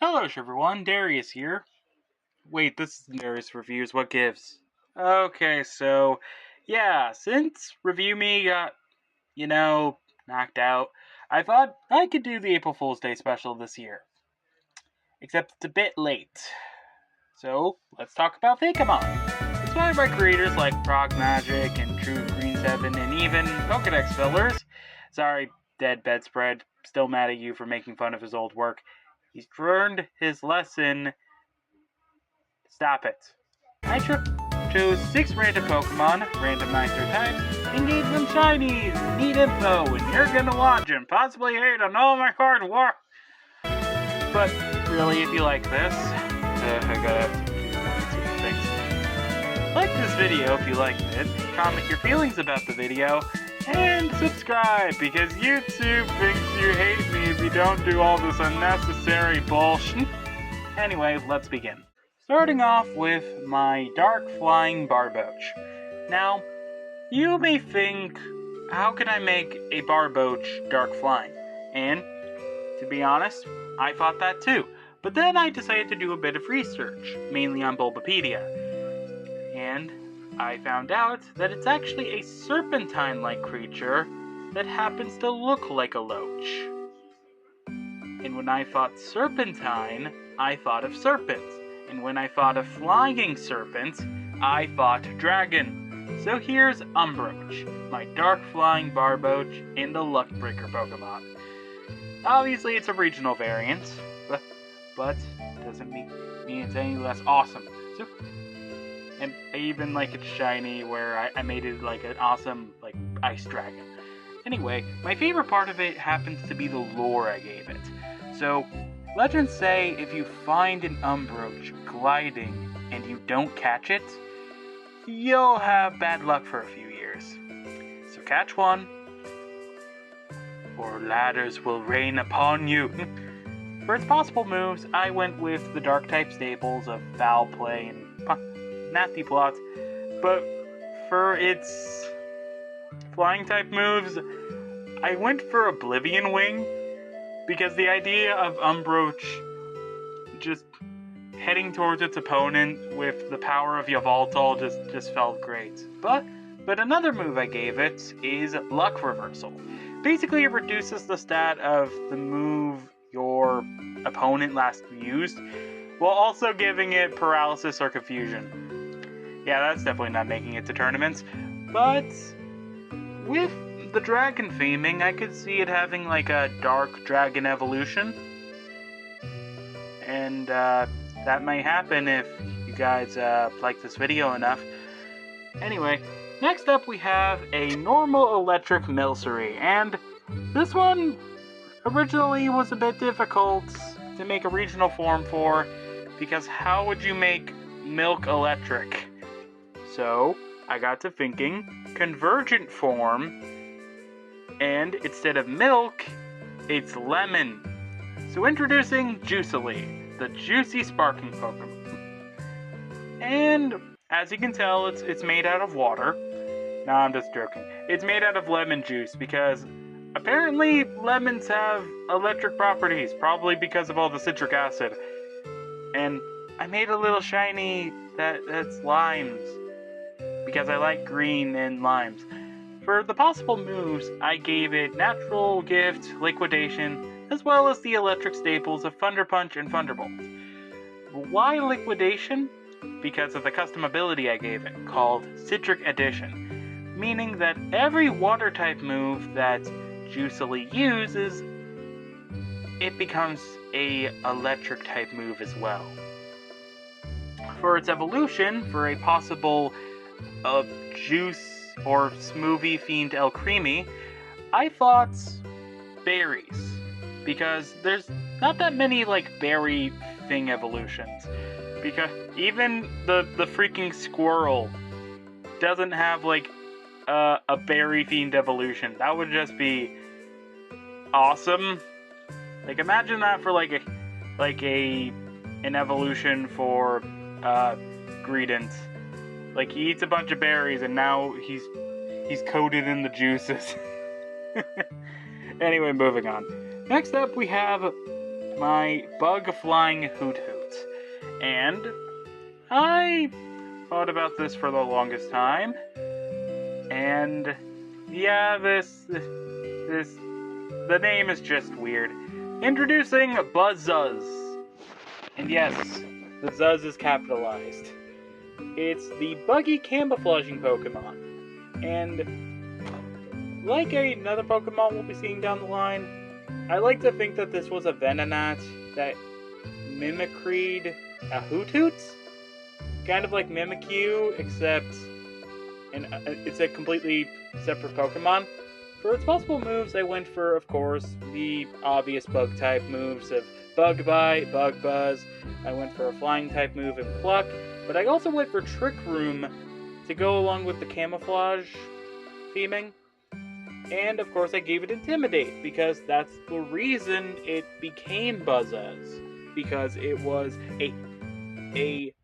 Hello everyone, Darius here. Wait, this is Darius Reviews, what gives? Okay, so, yeah, since Review Me got, knocked out, I thought I could do the April Fool's Day special this year. Except it's a bit late. So, let's talk about Fakemon. Inspired by creators like Frog Magic and True Green 7 and even Pokedex fillers. Sorry, Dead Bedspread, still mad at you for making fun of his old work. He's learned his lesson. Stop it. I chose 6 random Pokemon, randomized their types, and gave them shinies, neat info, and you're gonna watch and possibly hate on all my hard work. But really, if you like this, I gotta have to do one or two things. Like this video if you liked it, comment your feelings about the video, and subscribe, because YouTube thinks you hate me if you don't do all this unnecessary bullshit. Anyway, let's begin. Starting off with my Dark Flying Barboach. Now, you may think, how can I make a Barboach Dark Flying? And, to be honest, I thought that too. But then I decided to do a bit of research, mainly on Bulbapedia. And I found out that it's actually a serpentine-like creature that happens to look like a loach. And when I thought serpentine, I thought of serpents. And when I thought of flying serpents, I thought dragon. So here's Umbroach, my dark flying Barboach in the Luckbreaker Pokemon. Obviously it's a regional variant, but doesn't mean it's any less awesome. So, and I even like it's shiny, where I made it like an awesome ice dragon. Anyway, my favorite part of it happens to be the lore I gave it. So, legends say if you find an Umbroach gliding and you don't catch it, you'll have bad luck for a few years. So catch one, or ladders will rain upon you. For its possible moves, I went with the Dark-type staples of Foul Play and Nasty Plot, but for its Flying-type moves, I went for Oblivion Wing, because the idea of Umbroach just heading towards its opponent with the power of Yveltal just felt great. But another move I gave it is Luck Reversal. Basically, it reduces the stat of the move your opponent last used, while also giving it Paralysis or Confusion. Yeah, that's definitely not making it to tournaments, but with the dragon theming, I could see it having like a dark dragon evolution. And that might happen if you guys like this video enough. Anyway, next up we have a normal electric Milcery, and this one originally was a bit difficult to make a regional form for, because how would you make Milk electric? So I got to thinking, Convergent form, and instead of milk, it's lemon. So introducing Juicily, the juicy sparking Pokemon. And as you can tell, it's made out of water. No, I'm just joking. It's made out of lemon juice because apparently lemons have electric properties, probably because of all the citric acid. And I made a little shiny that's limes, because I like green and limes. For the possible moves, I gave it Natural Gift, Liquidation, as well as the electric staples of Thunder Punch and Thunderbolt. Why Liquidation? Because of the custom ability I gave it, called Citric Addition, meaning that every water-type move that Juicily uses, it becomes a electric-type move as well. For its evolution, for a possible juice or smoothie themed El Creamy, I thought berries, because there's not that many berry thing evolutions, because even the freaking squirrel doesn't have a berry themed evolution. That would just be awesome. Imagine that for an evolution for Greedent. He eats a bunch of berries and now he's coated in the juices. Anyway, moving on. Next up we have my bug-flying Hoot Hoot. And I thought about this for the longest time. And yeah, the name is just weird. Introducing Buzzuzz. And yes, the Zuzz is capitalized. It's the buggy camouflaging Pokemon. And like another Pokemon we'll be seeing down the line, I like to think that this was a Venonat that mimicred a Hoot Hoot. Kind of like Mimikyu, except it's a completely separate Pokemon. For its possible moves, I went for, of course, the obvious Bug-type moves of Bug Bite, Bug Buzz. I went for a Flying-type move in Pluck, but I also went for Trick Room to go along with the camouflage theming. And, of course, I gave it Intimidate, because that's the reason it became Buzzuzz. Because it was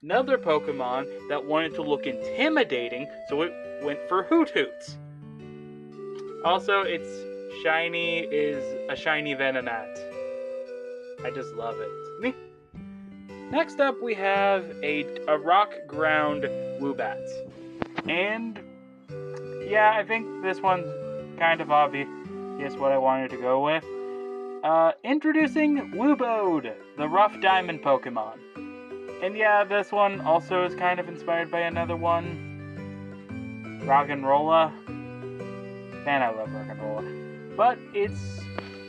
another Pokemon that wanted to look intimidating, so it went for Hoot Hoots. Also, its shiny is a shiny Venonat. I just love it. Next up, we have a rock ground Woobat. And yeah, I think this one's kind of obvious what I wanted to go with. Introducing Woobode, the rough diamond Pokemon. And yeah, this one also is kind of inspired by another one, Roggenrola. Man, I love Roggenrola. But it's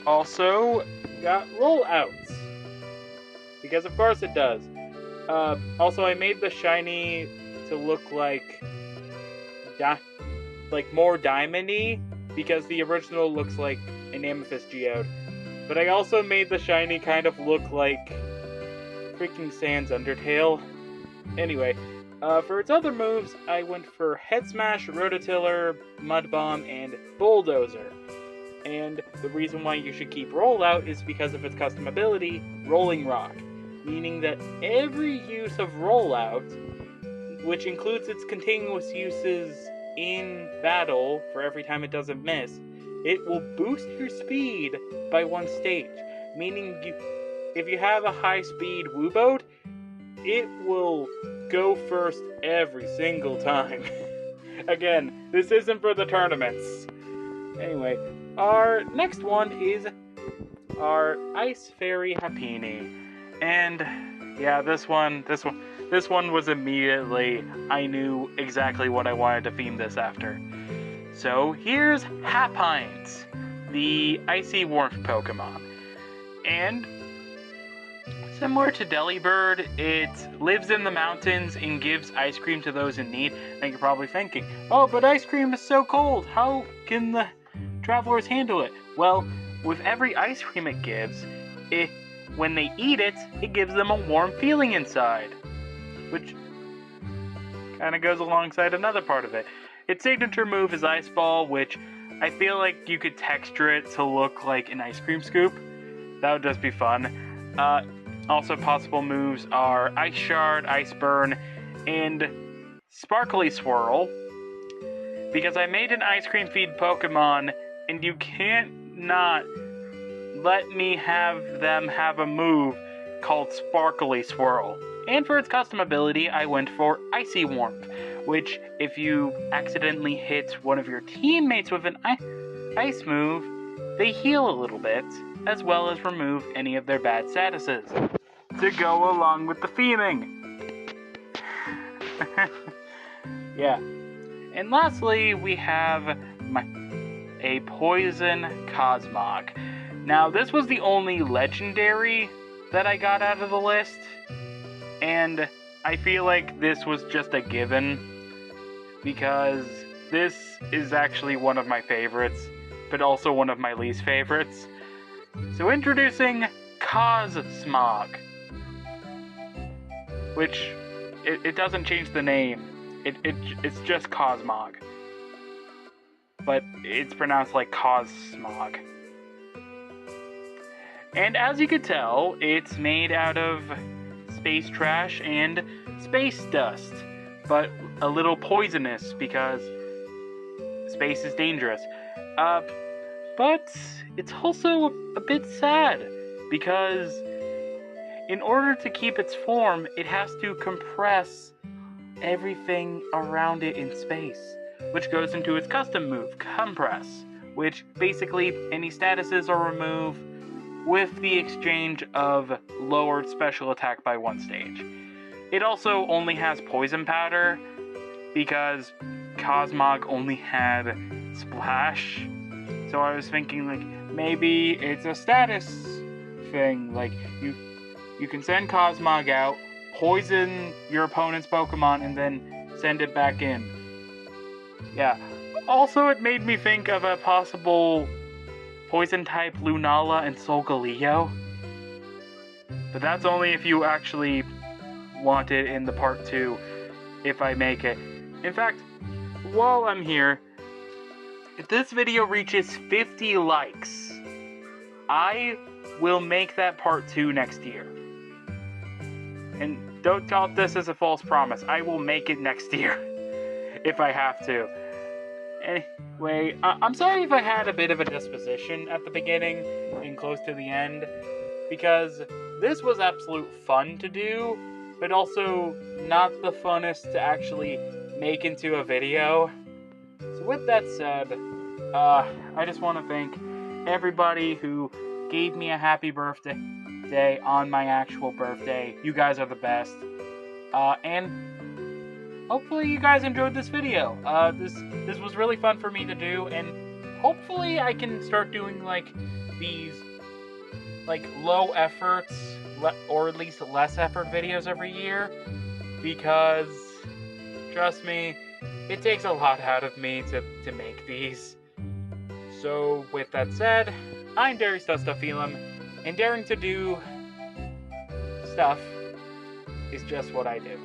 also got rollouts. Because of course it does. Also, I made the shiny to look like more diamond-y, because the original looks like an Amethyst Geode. But I also made the shiny kind of look like freaking Sans Undertale. Anyway, for its other moves, I went for Head Smash, Rototiller, Mud Bomb, and Bulldozer. And the reason why you should keep Rollout is because of its custom ability, Rolling Rock. Meaning that every use of Rollout, which includes its continuous uses in battle for every time it doesn't miss, it will boost your speed by 1 stage. Meaning if you have a high speed Woobode, it will go first every single time. Again, this isn't for the tournaments. Anyway, our next one is our Ice Fairy Happiny. And yeah, this one was immediately, I knew exactly what I wanted to theme this after. So here's Happines, the Icy Warmth Pokemon. And similar to Delibird, it lives in the mountains and gives ice cream to those in need. And you're probably thinking, oh, but ice cream is so cold. How can the travelers handle it? Well, with every ice cream it gives, when they eat it, it gives them a warm feeling inside. Which kind of goes alongside another part of it. Its signature move is Ice Ball, which I feel like you could texture it to look like an ice cream scoop. That would just be fun. Also possible moves are Ice Shard, Ice Burn, and Sparkly Swirl. Because I made an ice cream feed Pokemon, and you can't not let me have them have a move called Sparkly Swirl. And for its custom ability, I went for Icy Warmth, which if you accidentally hit one of your teammates with an ice move, they heal a little bit, as well as remove any of their bad statuses, to go along with the theming. Yeah. And lastly, we have a Poison Cosmog. Now, this was the only legendary that I got out of the list, and I feel like this was just a given, because this is actually one of my favorites, but also one of my least favorites. So introducing Cosmog, which, it doesn't change the name, it's just Cosmog, but it's pronounced like Cosmog. And as you could tell, it's made out of space trash and space dust, but a little poisonous because space is dangerous. But it's also a bit sad because in order to keep its form, it has to compress everything around it in space, which goes into its custom move, Compress, which basically any statuses are removed with the exchange of lowered special attack by 1 stage. It also only has Poison Powder, because Cosmog only had Splash, so I was thinking, like, maybe it's a status thing, like, you can send Cosmog out, poison your opponent's Pokemon, and then send it back in. Yeah. Also, it made me think of a possible Poison-type Lunala and Solgaleo. But that's only if you actually want it in the part 2, if I make it. In fact, while I'm here, if this video reaches 50 likes, I will make that part 2 next year. And don't count this as a false promise. I will make it next year, if I have to. Anyway, I'm sorry if I had a bit of a disposition at the beginning and close to the end, because this was absolute fun to do, but also not the funnest to actually make into a video. So with that said, I just want to thank everybody who gave me a happy birthday on my actual birthday. You guys are the best. And hopefully you guys enjoyed this video. This was really fun for me to do, and hopefully I can start doing like these like low efforts or at least less effort videos every year, because trust me, it takes a lot out of me to make these. So with that said, I'm Darius Feelim, and daring to do stuff is just what I do.